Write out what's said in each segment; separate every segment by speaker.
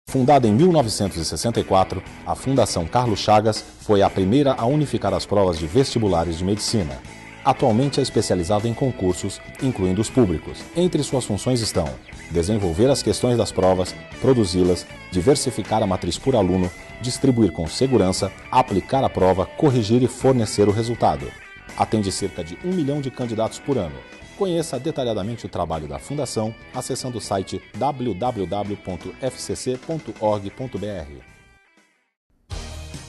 Speaker 1: Fundada em 1964, a Fundação Carlos Chagas foi a primeira a unificar as provas de vestibulares de medicina. Atualmente é especializada em concursos, incluindo os públicos. Entre suas funções estão desenvolver as questões das provas, produzi-las, diversificar a matriz por aluno, distribuir com segurança, aplicar a prova, corrigir e fornecer o resultado. Atende cerca de 1 milhão de candidatos por ano. Conheça detalhadamente o trabalho da Fundação acessando o site www.fcc.org.br.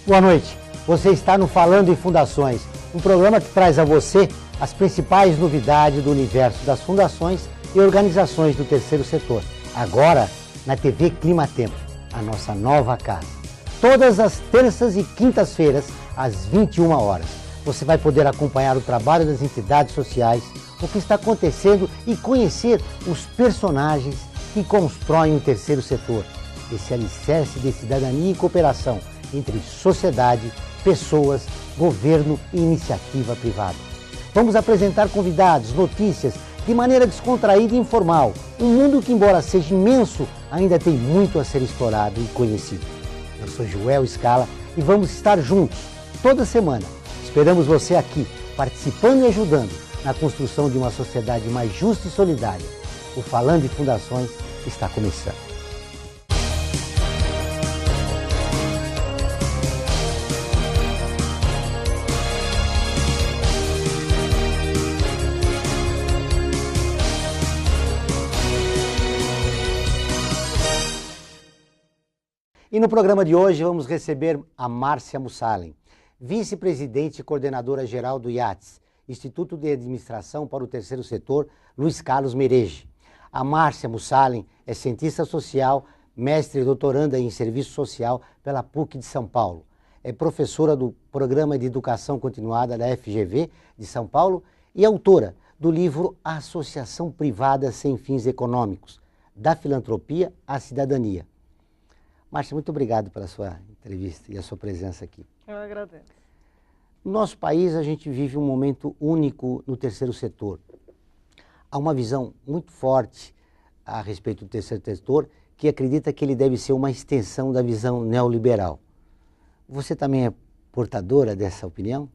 Speaker 2: Boa noite. Você está no Falando em Fundações, um programa que traz a você as principais novidades do universo das fundações e organizações do terceiro setor. Agora, na TV Clima Tempo, a nossa nova casa. Todas as terças e quintas-feiras, às 21 horas. Você vai poder acompanhar o trabalho das entidades sociais, o que está acontecendo e conhecer os personagens que constroem o terceiro setor. Esse alicerce de cidadania e cooperação entre sociedade, pessoas, governo e iniciativa privada. Vamos apresentar convidados, notícias, de maneira descontraída e informal. Um mundo que, embora seja imenso, ainda tem muito a ser explorado e conhecido. Eu sou Joel Scala e vamos estar juntos toda semana. Esperamos você aqui, participando e ajudando na construção de uma sociedade mais justa e solidária. O Falando em Fundações está começando. E no programa de hoje vamos receber a Márcia Mussalen, vice-presidente e coordenadora geral do IATS, Instituto de Administração para o Terceiro Setor, Luiz Carlos Merege. A Márcia Mussalen é cientista social, mestre e doutoranda em Serviço Social pela PUC de São Paulo. É professora do Programa de Educação Continuada da FGV de São Paulo e autora do livro Associação Privada Sem Fins Econômicos, da Filantropia à Cidadania. Márcia, muito obrigado pela sua entrevista e a sua presença aqui.
Speaker 3: Eu agradeço.
Speaker 2: No nosso país, a gente vive um momento único no terceiro setor. Há uma visão muito forte a respeito do terceiro setor que acredita que ele deve ser uma extensão da visão neoliberal. Você também é portadora dessa opinião?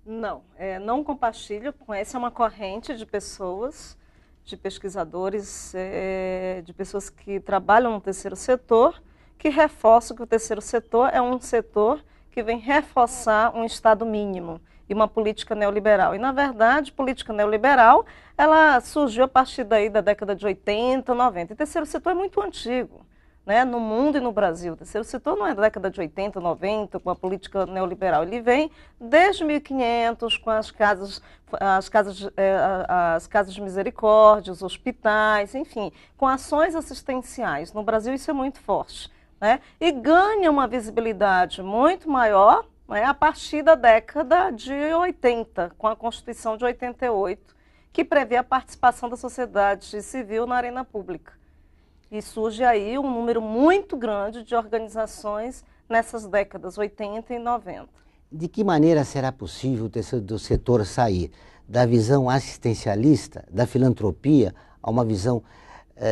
Speaker 3: Não, não compartilho com essa é uma corrente de pessoas, de pesquisadores, de pessoas que trabalham no terceiro setor, que reforçam que o terceiro setor é um setor que vem reforçar um Estado mínimo e uma política neoliberal. E, na verdade, política neoliberal, ela surgiu a partir daí da década de 80, 90. E o terceiro setor é muito antigo, né? No mundo e no Brasil. O terceiro setor não é da década de 80, 90, com a política neoliberal. Ele vem desde 1500, com as casas de misericórdia, os hospitais, enfim, com ações assistenciais. No Brasil isso é muito forte. Né? E ganha uma visibilidade muito maior, né, a partir da década de 80, com a Constituição de 88, que prevê a participação da sociedade civil na arena pública. E surge aí um número muito grande de organizações nessas décadas, 80 e 90.
Speaker 2: De que maneira será possível o terceiro setor sair da visão assistencialista, da filantropia, a uma visão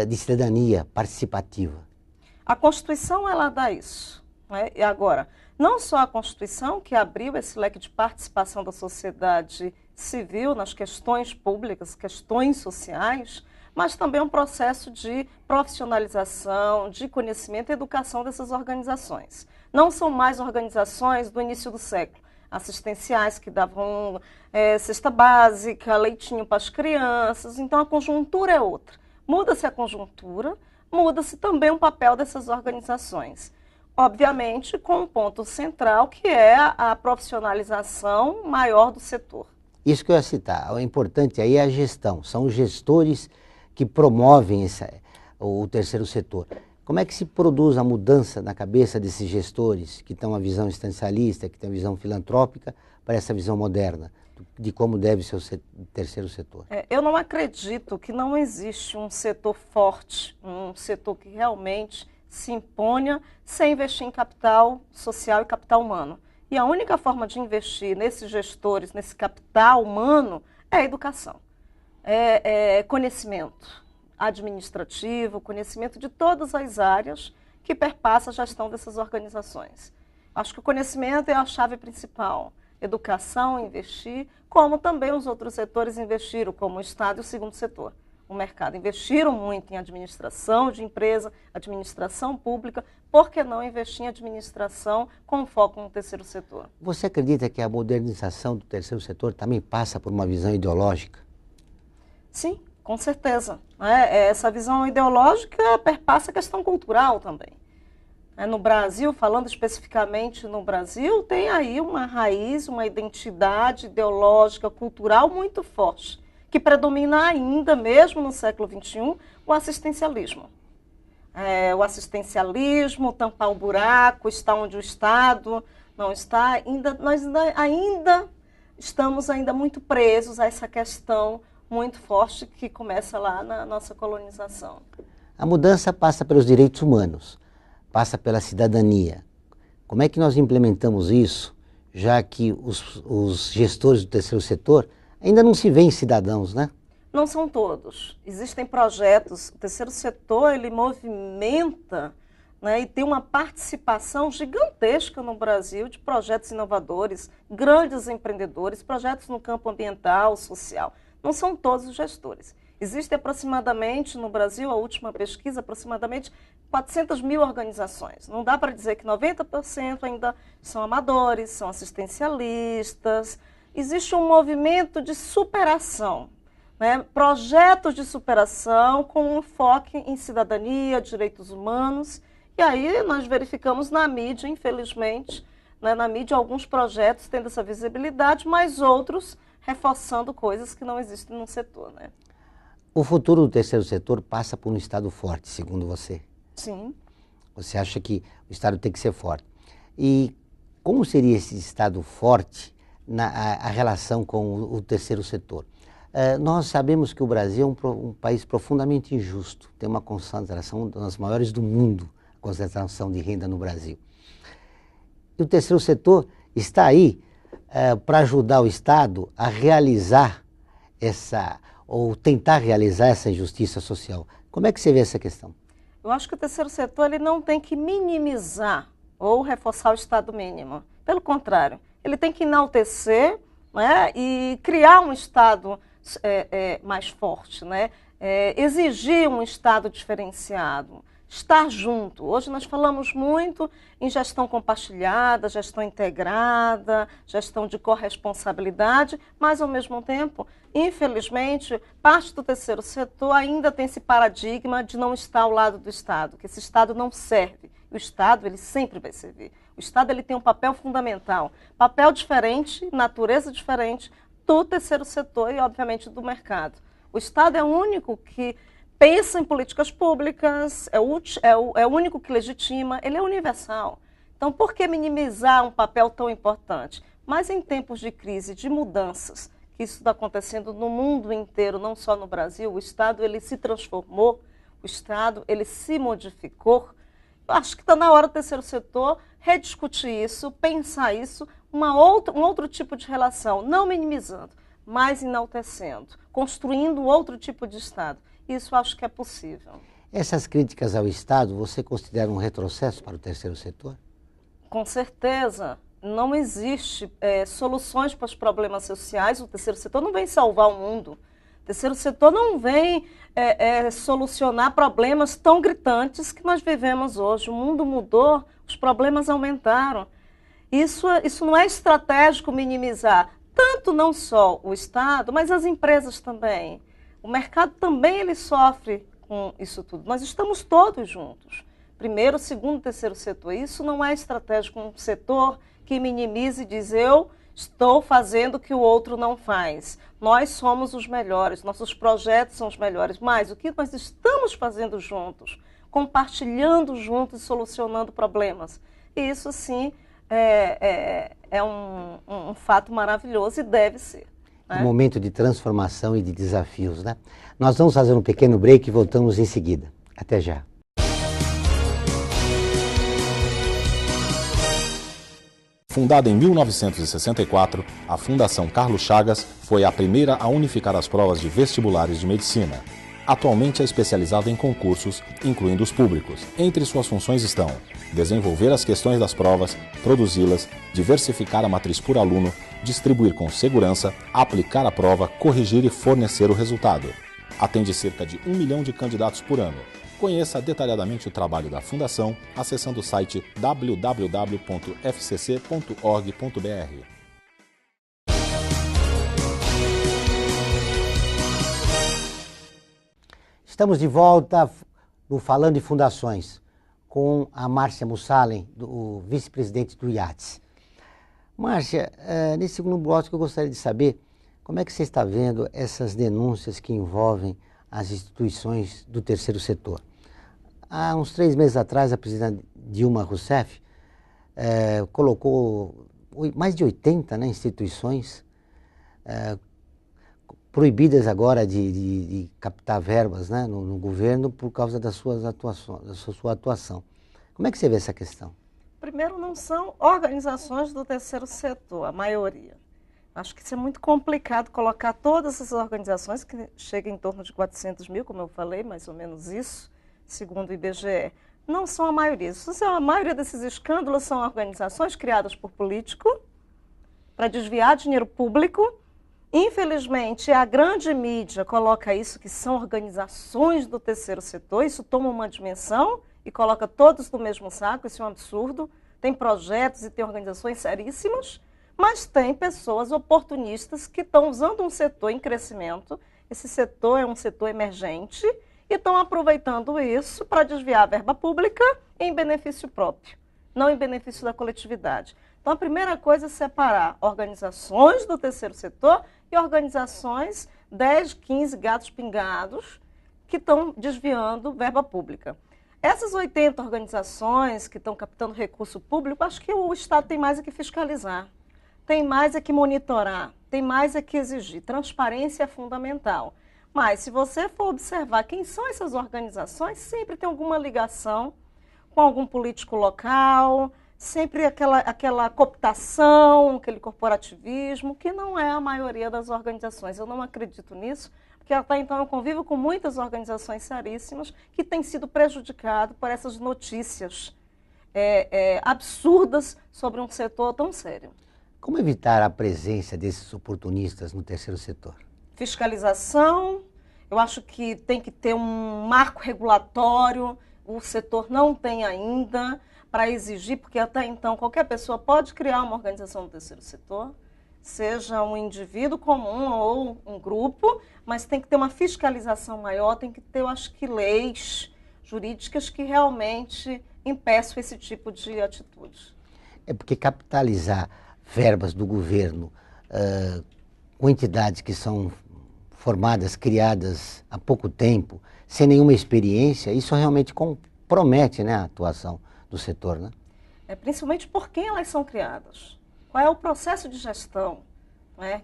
Speaker 2: de cidadania participativa?
Speaker 3: A Constituição, ela dá isso. Né? E agora, não só a Constituição, que abriu esse leque de participação da sociedade civil nas questões públicas, questões sociais, mas também um processo de profissionalização, de conhecimento e educação dessas organizações. Não são mais organizações do início do século, assistenciais que davam cesta básica, leitinho para as crianças, então a conjuntura é outra. Muda-se a conjuntura, muda-se também o papel dessas organizações. Obviamente, com um ponto central, que é a profissionalização maior do setor.
Speaker 2: Isso que eu ia citar, o importante aí é a gestão, são os gestores que promovem o terceiro setor. Como é que se produz a mudança na cabeça desses gestores que têm uma visão assistencialista, que têm uma visão filantrópica, para essa visão moderna de como deve ser o terceiro setor?
Speaker 3: Eu não acredito que não existe um setor forte, um setor que realmente se imponha sem investir em capital social e capital humano. E a única forma de investir nesses gestores, nesse capital humano, é a educação, é conhecimento administrativo, conhecimento de todas as áreas que perpassa a gestão dessas organizações. Acho que o conhecimento é a chave principal. Educação, investir, como também os outros setores investiram, como o Estado e o segundo setor. O mercado investiram muito em administração de empresa, administração pública, por que não investir em administração com foco no terceiro setor?
Speaker 2: Você acredita que a modernização do terceiro setor também passa por uma visão ideológica?
Speaker 3: Sim, com certeza. Essa visão ideológica perpassa a questão cultural também. No Brasil, falando especificamente no Brasil, tem aí uma raiz, uma identidade ideológica, cultural muito forte, que predomina ainda, mesmo no século XXI, o assistencialismo. O assistencialismo, tampar o buraco, está onde o Estado não está. Nós ainda estamos muito presos a essa questão muito forte que começa lá na nossa colonização.
Speaker 2: A mudança passa pelos direitos humanos, passa pela cidadania. Como é que nós implementamos isso, já que os gestores do terceiro setor ainda não se veem cidadãos, né?
Speaker 3: Não são todos. Existem projetos, o terceiro setor ele movimenta, né, e tem uma participação gigantesca no Brasil de projetos inovadores, grandes empreendedores, projetos no campo ambiental, social. Não são todos os gestores. Existem aproximadamente, no Brasil, a última pesquisa, aproximadamente 400 mil organizações. Não dá para dizer que 90% ainda são amadores, são assistencialistas. Existe um movimento de superação, né? Projetos de superação com um foco em cidadania, direitos humanos. E aí nós verificamos na mídia, infelizmente, né, na mídia alguns projetos tendo essa visibilidade, mas outros reforçando coisas que não existem no setor, né?
Speaker 2: O futuro do terceiro setor passa por um Estado forte, segundo você?
Speaker 3: Sim.
Speaker 2: Você acha que o Estado tem que ser forte. E como seria esse Estado forte a relação com o terceiro setor? Nós sabemos que o Brasil é um país profundamente injusto, tem uma concentração das maiores do mundo, a concentração de renda no Brasil. E o terceiro setor está aí para ajudar o Estado a realizar ou tentar realizar essa injustiça social. Como é que você vê essa questão?
Speaker 3: Eu acho que o terceiro setor ele não tem que minimizar ou reforçar o Estado mínimo. Pelo contrário, ele tem que enaltecer, né, e criar um Estado mais forte, né, exigir um Estado diferenciado, estar junto. Hoje nós falamos muito em gestão compartilhada, gestão integrada, gestão de corresponsabilidade, mas ao mesmo tempo, infelizmente, parte do terceiro setor ainda tem esse paradigma de não estar ao lado do Estado, que esse Estado não serve. O Estado, ele sempre vai servir. O Estado, ele tem um papel fundamental, papel diferente, natureza diferente do terceiro setor e, obviamente, do mercado. O Estado é o único que pensa em políticas públicas, é o único que legitima, ele é universal. Então, por que minimizar um papel tão importante? Mas em tempos de crise, de mudanças, que isso está acontecendo no mundo inteiro, não só no Brasil, o Estado ele se transformou, o Estado ele se modificou. Eu acho que está na hora do terceiro setor rediscutir isso, pensar isso, um outro tipo de relação, não minimizando, mas enaltecendo, construindo outro tipo de Estado. Isso acho que é possível.
Speaker 2: Essas críticas ao Estado, você considera um retrocesso para o terceiro setor?
Speaker 3: Com certeza. Não existe soluções para os problemas sociais. O terceiro setor não vem salvar o mundo. O terceiro setor não vem solucionar problemas tão gritantes que nós vivemos hoje. O mundo mudou, os problemas aumentaram. Isso não é estratégico minimizar. Tanto não só o Estado, mas as empresas também. O mercado também ele sofre com isso tudo. Nós estamos todos juntos. Primeiro, segundo, terceiro setor. Isso não é estratégico, um setor que minimize e diz eu estou fazendo o que o outro não faz. Nós somos os melhores, nossos projetos são os melhores. Mas o que nós estamos fazendo juntos? Compartilhando juntos e solucionando problemas. E isso sim é um fato maravilhoso e deve ser.
Speaker 2: Um momento de transformação e de desafios, né? Nós vamos fazer um pequeno break e voltamos em seguida. Até já.
Speaker 1: Fundada em 1964, a Fundação Carlos Chagas foi a primeira a unificar as provas de vestibulares de medicina. Atualmente é especializada em concursos, incluindo os públicos. Entre suas funções estão desenvolver as questões das provas, produzi-las, diversificar a matriz por aluno, distribuir com segurança, aplicar a prova, corrigir e fornecer o resultado. Atende cerca de 1 milhão de candidatos por ano. Conheça detalhadamente o trabalho da Fundação acessando o site www.fcc.org.br.
Speaker 2: Estamos de volta no Falando de Fundações com a Márcia Mussalen, o vice-presidente do IATS. Márcia, nesse segundo bloco eu gostaria de saber como é que você está vendo essas denúncias que envolvem as instituições do terceiro setor. Há uns 3 meses atrás, a presidenta Dilma Rousseff colocou mais de 80 instituições proibidas agora de captar verbas no governo por causa da sua atuação. Como é que você vê essa questão?
Speaker 3: Primeiro, não são organizações do terceiro setor, a maioria. Acho que isso é muito complicado colocar todas essas organizações, que chegam em torno de 400 mil, como eu falei, mais ou menos isso, segundo o IBGE. Não são a maioria. A maioria desses escândalos são organizações criadas por político para desviar dinheiro público. Infelizmente, a grande mídia coloca isso, que são organizações do terceiro setor, isso toma uma dimensão e coloca todos no mesmo saco, isso é um absurdo. Tem projetos e tem organizações seríssimas, mas tem pessoas oportunistas que estão usando um setor em crescimento, esse setor é um setor emergente, e estão aproveitando isso para desviar a verba pública em benefício próprio, não em benefício da coletividade. Então, a primeira coisa é separar organizações do terceiro setor e organizações 10, 15 gatos pingados que estão desviando verba pública. Essas 80 organizações que estão captando recurso público, acho que o Estado tem mais é que fiscalizar, tem mais é que monitorar, tem mais é que exigir. Transparência é fundamental. Mas, se você for observar quem são essas organizações, sempre tem alguma ligação com algum político local, sempre aquela cooptação, aquele corporativismo, que não é a maioria das organizações. Eu não acredito nisso, porque até então eu convivo com muitas organizações seríssimas que têm sido prejudicadas por essas notícias absurdas sobre um setor tão sério.
Speaker 2: Como evitar a presença desses oportunistas no terceiro setor?
Speaker 3: Fiscalização, eu acho que tem que ter um marco regulatório, o setor não tem ainda, para exigir, porque até então qualquer pessoa pode criar uma organização do terceiro setor, seja um indivíduo comum ou um grupo, mas tem que ter uma fiscalização maior, tem que ter, eu acho que, leis jurídicas que realmente impeçam esse tipo de atitude.
Speaker 2: É porque capitalizar verbas do governo com entidades que são formadas, criadas há pouco tempo, sem nenhuma experiência, isso realmente compromete a atuação do setor, né?
Speaker 3: Principalmente por quem elas são criadas. Qual é o processo de gestão?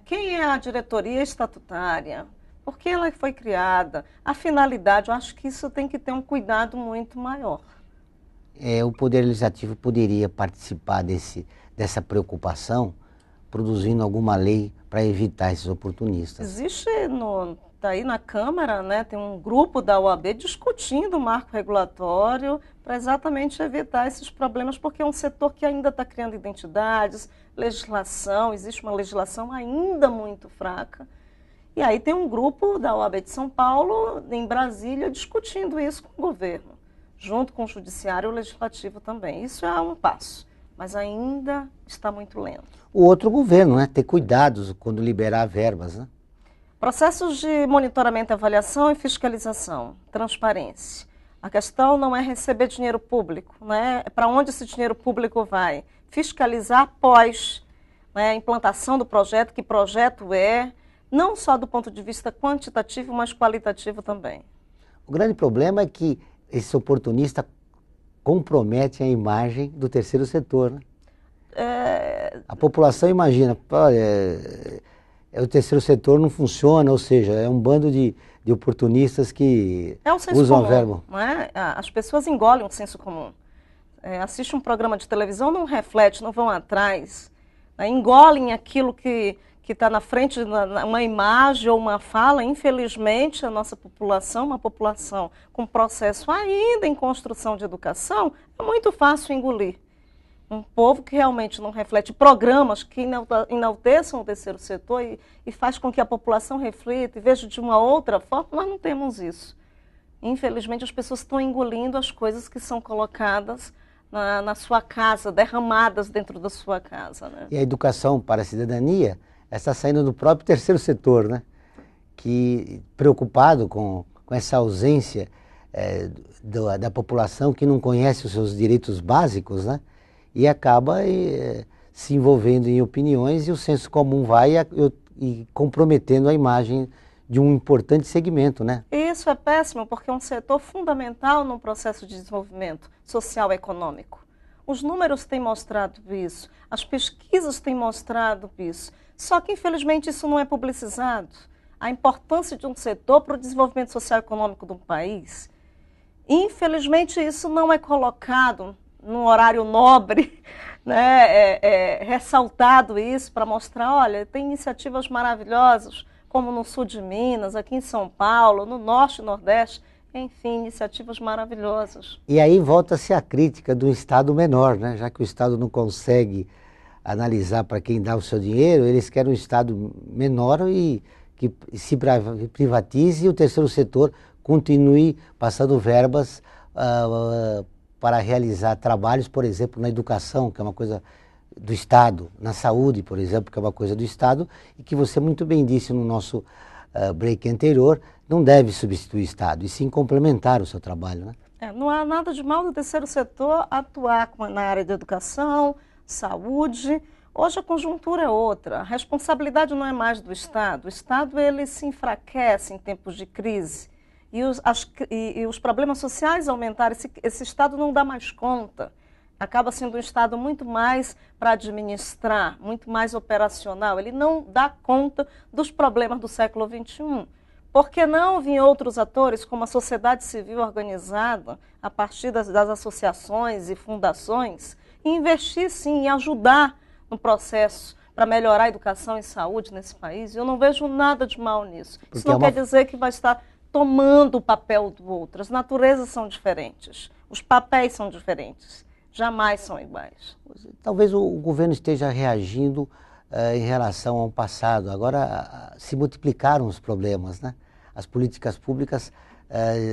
Speaker 3: Quem é a diretoria estatutária? Por que ela foi criada? A finalidade, eu acho que isso tem que ter um cuidado muito maior.
Speaker 2: O Poder Legislativo poderia participar dessa preocupação, produzindo alguma lei para evitar esses oportunistas.
Speaker 3: Existe está aí na Câmara, tem um grupo da OAB discutindo o marco regulatório para exatamente evitar esses problemas, porque é um setor que ainda está criando identidades, legislação, existe uma legislação ainda muito fraca. E aí tem um grupo da OAB de São Paulo, em Brasília, discutindo isso com o governo, junto com o Judiciário e o Legislativo também. Isso é um passo, mas ainda está muito lento.
Speaker 2: O outro governo, ter cuidados quando liberar verbas,
Speaker 3: Processos de monitoramento, avaliação e fiscalização, transparência. A questão não é receber dinheiro público, para onde esse dinheiro público vai. Fiscalizar após a implantação do projeto, que projeto é, não só do ponto de vista quantitativo, mas qualitativo também.
Speaker 2: O grande problema é que esse oportunista compromete a imagem do terceiro setor. A população imagina, o terceiro setor não funciona, ou seja, é um bando de oportunistas que usam
Speaker 3: comum,
Speaker 2: o verbo.
Speaker 3: As pessoas engolem o senso comum. Assiste um programa de televisão, não reflete, não vão atrás, engolem aquilo que que está na frente de uma imagem ou uma fala. Infelizmente, a nossa população, uma população com processo ainda em construção de educação, é muito fácil engolir. Um povo que realmente não reflete programas que enalteçam o terceiro setor e faz com que a população reflita e veja de uma outra forma, nós não temos isso. Infelizmente, as pessoas estão engolindo as coisas que são colocadas na sua casa, derramadas dentro da sua casa, né?
Speaker 2: E a educação para a cidadania está saindo do próprio terceiro setor, né? Que, preocupado com essa ausência da população que não conhece os seus direitos básicos, né? E acaba se envolvendo em opiniões e o senso comum vai e comprometendo a imagem de um importante segmento, né?
Speaker 3: Isso é péssimo, porque é um setor fundamental no processo de desenvolvimento social e econômico. Os números têm mostrado isso, as pesquisas têm mostrado isso. Só que, infelizmente, isso não é publicizado. A importância de um setor para o desenvolvimento social e econômico de um país, infelizmente, isso não é colocado num horário nobre, né? Ressaltado isso para mostrar, olha, tem iniciativas maravilhosas, como no sul de Minas, aqui em São Paulo, no norte e nordeste, enfim, iniciativas maravilhosas.
Speaker 2: E aí volta-se a crítica do Estado menor, né? Já que o Estado não consegue analisar para quem dá o seu dinheiro, eles querem um Estado menor e que se privatize e o terceiro setor continue passando verbas para realizar trabalhos, por exemplo, na educação, que é uma coisa do Estado, na saúde, por exemplo, que é uma coisa do Estado, e que você muito bem disse no nosso break anterior, não deve substituir o Estado, e sim complementar o seu trabalho, né?
Speaker 3: Não há nada de mal do terceiro setor atuar na área de educação, saúde. Hoje a conjuntura é outra, a responsabilidade não é mais do Estado. O Estado ele se enfraquece em tempos de crise e os problemas sociais aumentaram, esse Estado não dá mais conta. Acaba sendo um Estado muito mais para administrar, muito mais operacional. Ele não dá conta dos problemas do século XXI. Por que não vir outros atores, como a sociedade civil organizada, a partir das associações e fundações, e investir sim, e ajudar no processo para melhorar a educação e saúde nesse país? Eu não vejo nada de mal nisso. Isso não quer dizer que vai estar tomando o papel do outro. As naturezas são diferentes, os papéis são diferentes. Jamais são iguais.
Speaker 2: Talvez o governo esteja reagindo em relação ao passado. Agora se multiplicaram os problemas, né? As políticas públicas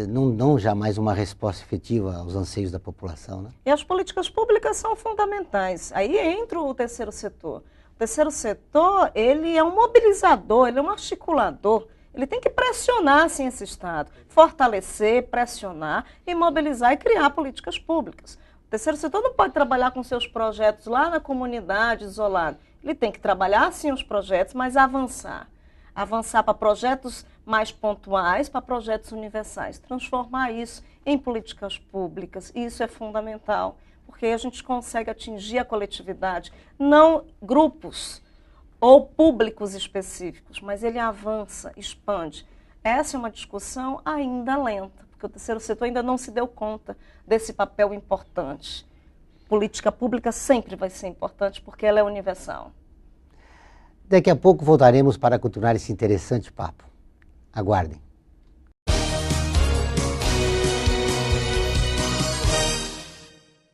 Speaker 2: não dão jamais uma resposta efetiva aos anseios da população, né?
Speaker 3: E as políticas públicas são fundamentais. Aí entra o terceiro setor. O terceiro setor, ele é um mobilizador, ele é um articulador. Ele tem que pressionar, sim, esse Estado. Fortalecer, pressionar e mobilizar e criar políticas públicas. O terceiro setor não pode trabalhar com seus projetos lá na comunidade, isolado. Ele tem que trabalhar, sim, os projetos, mas avançar. Avançar para projetos mais pontuais, para projetos universais. Transformar isso em políticas públicas. Isso é fundamental, porque a gente consegue atingir a coletividade, não grupos ou públicos específicos, mas ele avança, expande. Essa é uma discussão ainda lenta, porque o terceiro setor ainda não se deu conta desse papel importante. Política pública sempre vai ser importante porque ela é universal.
Speaker 2: Daqui a pouco voltaremos para continuar esse interessante papo. Aguardem.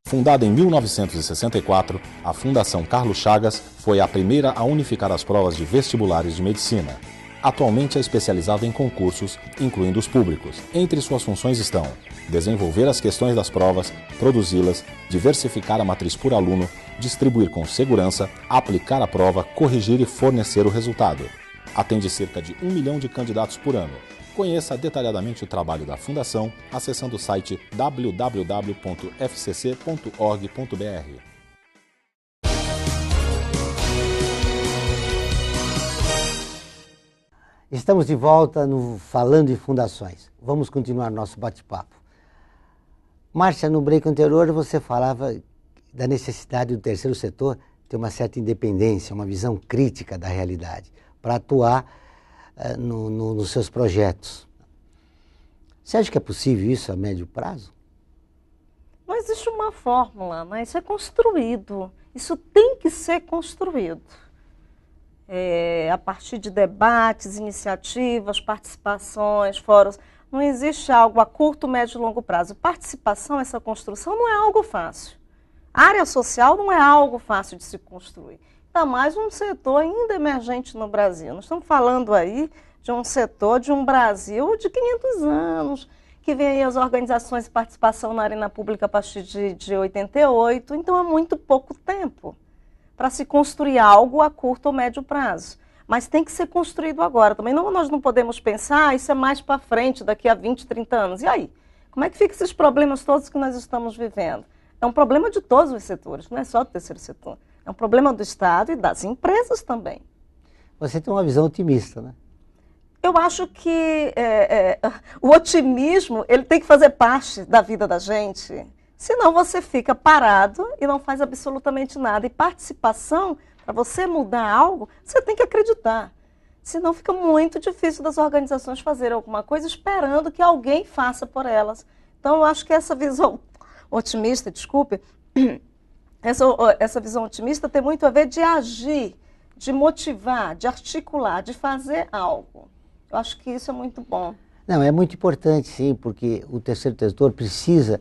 Speaker 1: Fundada em 1964, a Fundação Carlos Chagas foi a primeira a unificar as provas de vestibulares de medicina. Atualmente é especializada em concursos, incluindo os públicos. Entre suas funções estão desenvolver as questões das provas, produzi-las, diversificar a matriz por aluno, distribuir com segurança, aplicar a prova, corrigir e fornecer o resultado. Atende cerca de 1 milhão de candidatos por ano. Conheça detalhadamente o trabalho da Fundação acessando o site www.fcc.org.br.
Speaker 2: Estamos de volta no Falando em Fundações. Vamos continuar nosso bate-papo. Márcia, no break anterior você falava da necessidade do terceiro setor ter uma certa independência, uma visão crítica da realidade, para atuar nos seus projetos. Você acha que é possível isso a médio prazo?
Speaker 3: Não existe uma fórmula, mas isso é construído. Isso tem que ser construído. a partir de debates, iniciativas, participações, fóruns. Não existe algo a curto, médio e longo prazo. Participação, essa construção, não é algo fácil. A área social não é algo fácil de se construir. Ainda mais um setor ainda emergente no Brasil. Nós estamos falando aí de um setor, de um Brasil de 500 anos, que vem aí as organizações de participação na arena pública a partir de 88. Então, é muito pouco tempo para se construir algo a curto ou médio prazo. Mas tem que ser construído agora. Também nós não podemos pensar, isso é mais para frente, daqui a 20, 30 anos. E aí? Como é que ficam esses problemas todos que nós estamos vivendo? É um problema de todos os setores, não é só do terceiro setor. É um problema do Estado e das empresas também.
Speaker 2: Você tem uma visão otimista, né?
Speaker 3: Eu acho que o otimismo ele tem que fazer parte da vida da gente. Senão você fica parado e não faz absolutamente nada. E participação, para você mudar algo, você tem que acreditar. Senão fica muito difícil das organizações fazerem alguma coisa esperando que alguém faça por elas. Então, eu acho que essa visão otimista, essa visão otimista tem muito a ver de agir, de motivar, de articular, de fazer algo. Eu acho que isso é muito bom.
Speaker 2: Não, é muito importante, sim, porque o terceiro setor precisa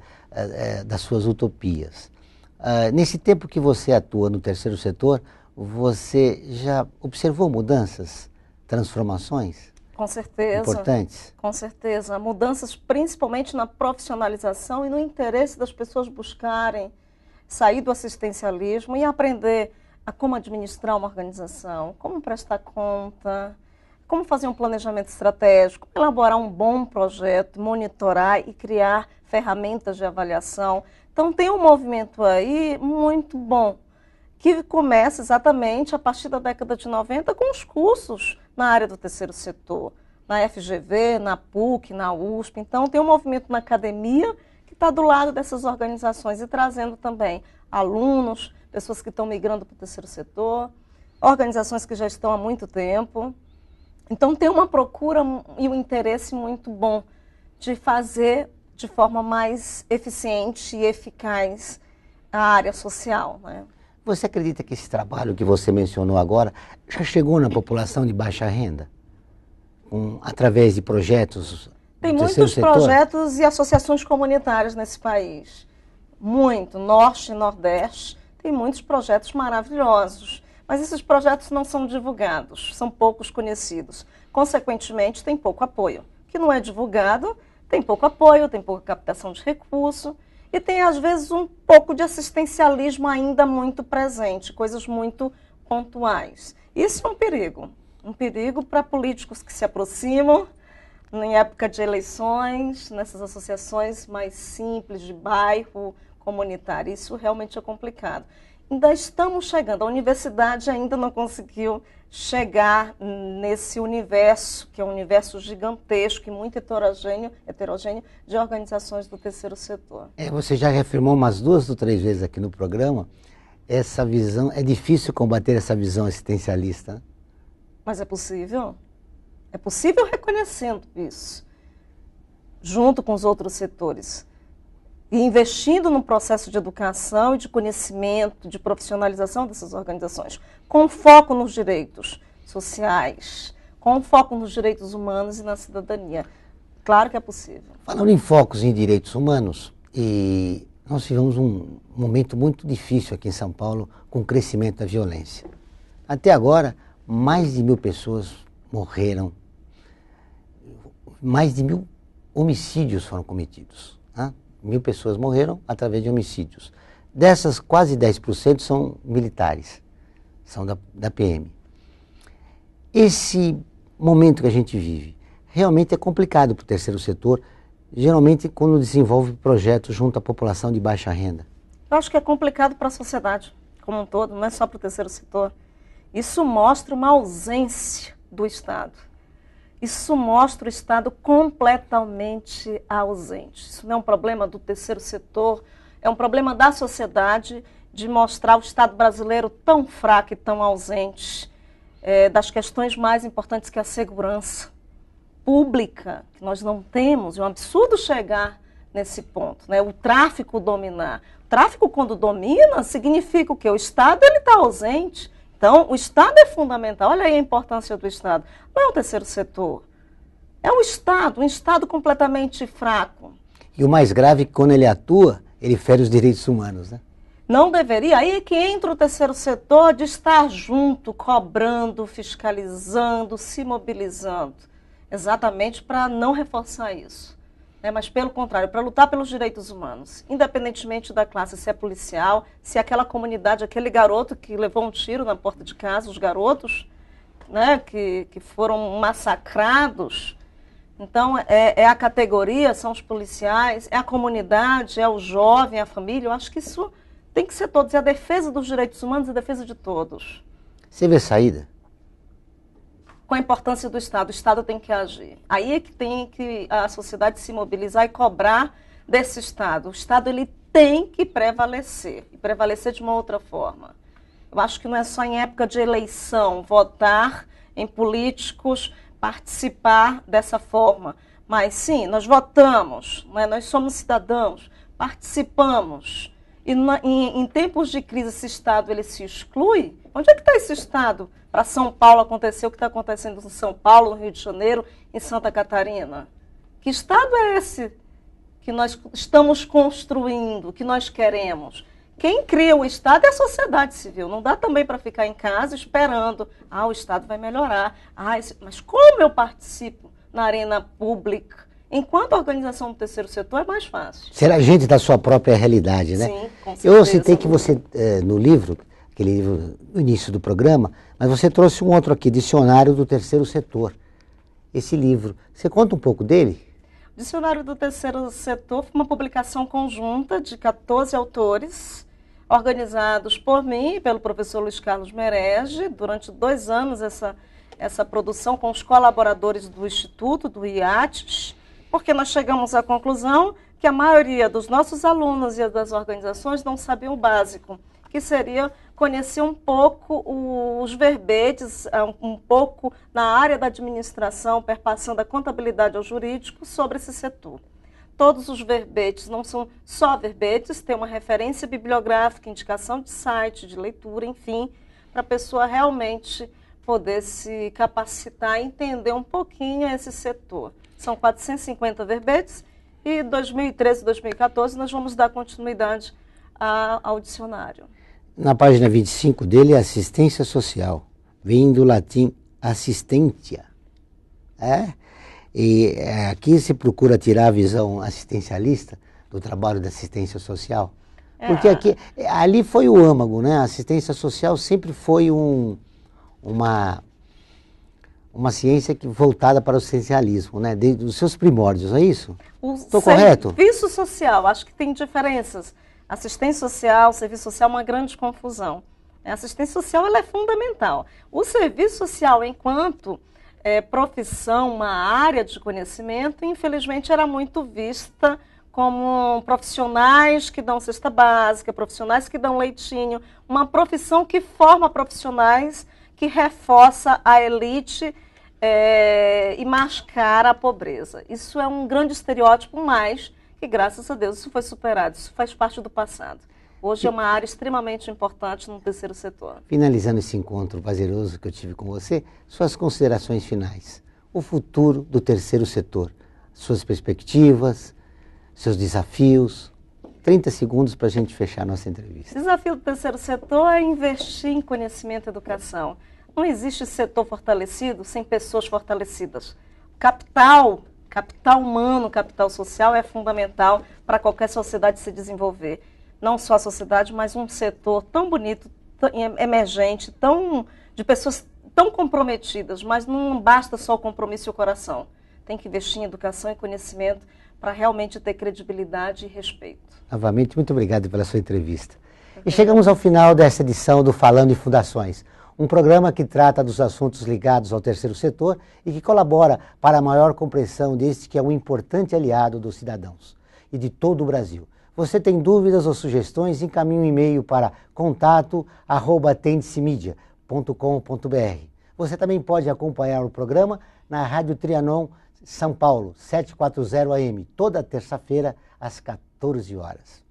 Speaker 2: das suas utopias. Nesse tempo que você atua no terceiro setor, você já observou mudanças, transformações?
Speaker 3: Com certeza.
Speaker 2: Importantes?
Speaker 3: Com certeza. Mudanças principalmente na profissionalização e no interesse das pessoas buscarem sair do assistencialismo e aprender a como administrar uma organização, como prestar conta, como fazer um planejamento estratégico, elaborar um bom projeto, monitorar e criar ferramentas de avaliação. Então tem um movimento aí muito bom, que começa exatamente a partir da década de 90 com os cursos na área do terceiro setor, na FGV, na PUC, na USP. Então tem um movimento na academia que está do lado dessas organizações e trazendo também alunos, pessoas que estão migrando para o terceiro setor, organizações que já estão há muito tempo. Então tem uma procura e um interesse muito bom de fazer de forma mais eficiente e eficaz a área social, né?
Speaker 2: Você acredita que esse trabalho que você mencionou agora já chegou na população de baixa renda? Através de projetos
Speaker 3: Tem
Speaker 2: do terceiro
Speaker 3: muitos
Speaker 2: setor?
Speaker 3: projetos e associações comunitárias nesse país. Muito, Norte e Nordeste, tem muitos projetos maravilhosos. Mas esses projetos não são divulgados, são poucos conhecidos. Consequentemente, tem pouco apoio. O que não é divulgado, tem pouco apoio, tem pouca captação de recurso e tem, às vezes, um pouco de assistencialismo ainda muito presente, coisas muito pontuais. Isso é um perigo para políticos que se aproximam em época de eleições, nessas associações mais simples, de bairro, comunitário. Isso realmente é complicado. Ainda estamos chegando, a universidade ainda não conseguiu chegar nesse universo, que é um universo gigantesco e muito heterogêneo de organizações do terceiro setor.
Speaker 2: Você já reafirmou umas 2 ou 3 vezes aqui no programa, essa visão, é difícil combater essa visão assistencialista.
Speaker 3: Mas é possível reconhecendo isso, junto com os outros setores. E investindo no processo de educação e de conhecimento, de profissionalização dessas organizações, com foco nos direitos sociais, com foco nos direitos humanos e na cidadania. Claro que é possível.
Speaker 2: Falando em focos em direitos humanos, nós tivemos um momento muito difícil aqui em São Paulo com o crescimento da violência. Até agora, mais de 1.000 pessoas morreram, mais de 1.000 homicídios foram cometidos, né? 1.000 pessoas morreram através de homicídios. Dessas, quase 10% são militares, são da PM. Esse momento que a gente vive realmente é complicado para o terceiro setor, geralmente quando desenvolve projetos junto à população de baixa renda.
Speaker 3: Eu acho que é complicado para a sociedade como um todo, não é só para o terceiro setor. Isso mostra uma ausência do Estado. Isso mostra o Estado completamente ausente. Isso não é um problema do terceiro setor, é um problema da sociedade de mostrar o Estado brasileiro tão fraco e tão ausente das questões mais importantes que a segurança pública, que nós não temos. É um absurdo chegar nesse ponto, né? O tráfico dominar. O tráfico, quando domina, significa o quê? O Estado está ausente. Então, o Estado é fundamental. Olha aí a importância do Estado. Não é o terceiro setor. É o Estado, um Estado completamente fraco.
Speaker 2: E o mais grave é que quando ele atua, ele fere os direitos humanos, né?
Speaker 3: Não deveria. Aí é que entra o terceiro setor de estar junto, cobrando, fiscalizando, se mobilizando. Exatamente para não reforçar isso. Mas, pelo contrário, para lutar pelos direitos humanos. Independentemente da classe, se é policial, se é aquela comunidade, aquele garoto que levou um tiro na porta de casa, os garotos, né, que foram massacrados. Então, é a categoria, são os policiais, é a comunidade, é o jovem, é a família. Eu acho que isso tem que ser todos. É a defesa dos direitos humanos e a defesa de todos.
Speaker 2: Você vê saída?
Speaker 3: Com a importância do Estado. O Estado tem que agir. Aí é que tem que a sociedade se mobilizar e cobrar desse Estado. O Estado ele tem que prevalecer. E prevalecer de uma outra forma. Eu acho que não é só em época de eleição votar em políticos, participar dessa forma. Mas sim, nós votamos, né? Nós somos cidadãos, participamos. E em tempos de crise esse Estado ele se exclui. Onde é que está esse Estado? Para São Paulo acontecer o que está acontecendo em São Paulo, no Rio de Janeiro, em Santa Catarina. Que Estado é esse que nós estamos construindo, que nós queremos? Quem cria o Estado é a sociedade civil. Não dá também para ficar em casa esperando. O Estado vai melhorar. Mas como eu participo na arena pública? Enquanto a organização do terceiro setor é mais fácil.
Speaker 2: Ser agente da sua própria realidade, né?
Speaker 3: Sim, com certeza.
Speaker 2: Eu citei que você, no livro, aquele livro no início do programa, mas você trouxe um outro aqui, Dicionário do Terceiro Setor. Esse livro, você conta um pouco dele?
Speaker 3: O Dicionário do Terceiro Setor foi uma publicação conjunta de 14 autores, organizados por mim e pelo professor Luiz Carlos Merege. Durante 2 anos, essa produção com os colaboradores do Instituto, do IATES, porque nós chegamos à conclusão que a maioria dos nossos alunos e das organizações não sabiam o básico, que seria conhecer um pouco os verbetes, um pouco na área da administração, perpassando a contabilidade ao jurídico sobre esse setor. Todos os verbetes não são só verbetes, tem uma referência bibliográfica, indicação de site, de leitura, enfim, para a pessoa realmente poder se capacitar e entender um pouquinho esse setor. São 450 verbetes e em 2013 e 2014 nós vamos dar continuidade ao dicionário.
Speaker 2: Na página 25 dele é assistência social, vem do latim assistentia. E aqui se procura tirar a visão assistencialista do trabalho da assistência social. Porque ali foi o âmago, né? A assistência social sempre foi uma ciência voltada para o assistencialismo, né? Desde os seus primórdios, é isso? Estou correto?
Speaker 3: Serviço social, acho que tem diferenças. Assistência social, serviço social é uma grande confusão. A assistência social ela é fundamental. O serviço social, enquanto profissão, uma área de conhecimento, infelizmente era muito vista como profissionais que dão cesta básica, profissionais que dão leitinho, uma profissão que forma profissionais que reforça a elite e mascara a pobreza. Isso é um grande estereótipo, mas que, graças a Deus, isso foi superado, isso faz parte do passado. Hoje é uma área extremamente importante no terceiro setor.
Speaker 2: Finalizando esse encontro prazeroso que eu tive com você, suas considerações finais. O futuro do terceiro setor, suas perspectivas, seus desafios. 30 segundos para a gente fechar a nossa entrevista.
Speaker 3: O desafio do terceiro setor é investir em conhecimento e educação. Não existe setor fortalecido sem pessoas fortalecidas. Capital humano, capital social é fundamental para qualquer sociedade se desenvolver. Não só a sociedade, mas um setor tão bonito, tão emergente, de pessoas tão comprometidas, mas não basta só o compromisso e o coração. Tem que investir em educação e conhecimento para realmente ter credibilidade e respeito.
Speaker 2: Novamente, muito obrigado pela sua entrevista. E chegamos ao final dessa edição do Falando em Fundações, um programa que trata dos assuntos ligados ao terceiro setor e que colabora para a maior compreensão deste que é um importante aliado dos cidadãos e de todo o Brasil. Você tem dúvidas ou sugestões? Encaminhe um e-mail para contato@tendecemedia.com.br. Você também pode acompanhar o programa na Rádio Trianon São Paulo, 740 AM, toda terça-feira às 14 horas.